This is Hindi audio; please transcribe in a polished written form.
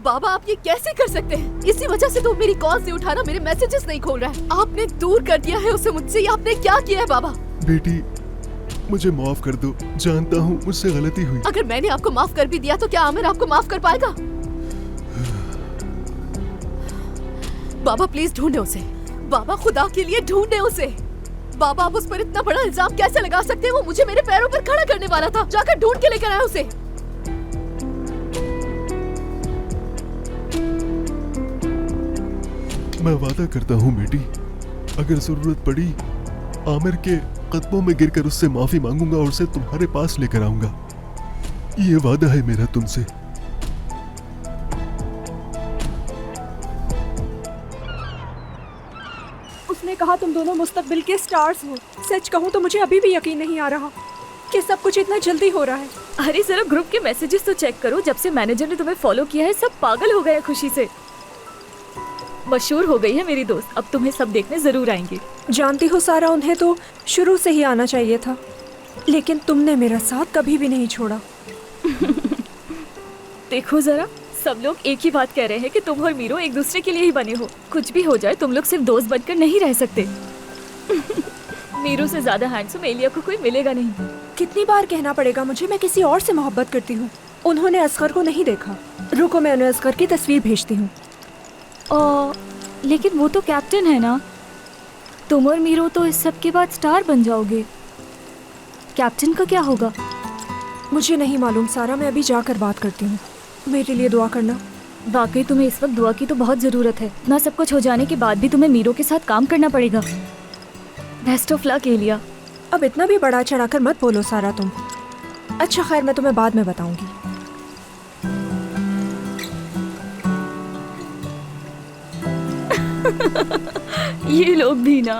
बाबा आप ये कैसे कर सकते हैं? इसी वजह से तो मेरी कॉल नहीं उठा रहा, मेरे मैसेजेस नहीं खोल रहा है। आपने दूर कर दिया है उसे मुझसे, ये आपने क्या किया है बाबा? बेटी मुझे माफ कर दो, जानता हूँ मुझसे गलती हुई। अगर मैंने आपको माफ कर भी दिया तो क्या आमिर आपको माफ कर पाएगा? बाबा प्लीज ढूंढे उसे, बाबा खुदा के लिए ढूंढे उसे। बाबा आप उस पर इतना बड़ा इल्जाम कैसे लगा सकते हैं? वो मुझे मेरे पैरों पर खड़ा करने वाला था, जाकर ढूंढ के लेकर आया उसे। मैं वादा करता हूँ बेटी, अगर जरूरत पड़ी आमिर के कदमों में गिरकर उससे माफी मांगूंगा और उसे तुम्हारे पास लेकर आऊंगा। ये वादा है मेरा तुमसे। उसने कहा तुम दोनों मुस्तकबिल के स्टार्स हो। सच कहूँ तो मुझे अभी भी यकीन नहीं आ रहा कि सब कुछ इतना जल्दी हो रहा है। अरे जरा ग्रुप के मैसेजेस तो चेक करो, जब से मैनेजर ने तुम्हें फॉलो किया है सब पागल हो गए हैं खुशी से। मशहूर हो गई है मेरी दोस्त, अब तुम्हें सब देखने जरूर आएंगे। जानती हो सारा, उन्हें तो शुरू से ही आना चाहिए था, लेकिन तुमने मेरा साथ कभी भी नहीं छोड़ा। देखो जरा, सब लोग एक ही बात कह रहे हैं कि तुम और मीरो एक दूसरे के लिए ही बने हो। कुछ भी हो जाए तुम लोग सिर्फ दोस्त बनकर नहीं रह सकते। मीरो से ज्यादा हैंडसम एलिया को कोई मिलेगा नहीं। कितनी बार कहना पड़ेगा मुझे, मैं किसी और से मोहब्बत करती हूँ। उन्होंने असगर को नहीं देखा। रुको मैं उन्हें असगर की तस्वीर भेजती हूँ। लेकिन वो तो कैप्टन है ना, तुम और मीरो तो इस सब के बाद स्टार बन जाओगे। कैप्टन का क्या होगा? मुझे नहीं मालूम सारा, मैं अभी जाकर बात करती हूँ। मेरे लिए दुआ करना। वाकई तुम्हें इस वक्त दुआ की तो बहुत जरूरत है ना। सब कुछ हो जाने के बाद भी तुम्हें मीरो के साथ काम करना पड़ेगा। Best of luck Alia. अब इतना भी बड़ा चढ़ाकर मत बोलो सारा तुम। अच्छा खैर, मैं तुम्हें बाद में बताऊंगी। ये लोग भी ना।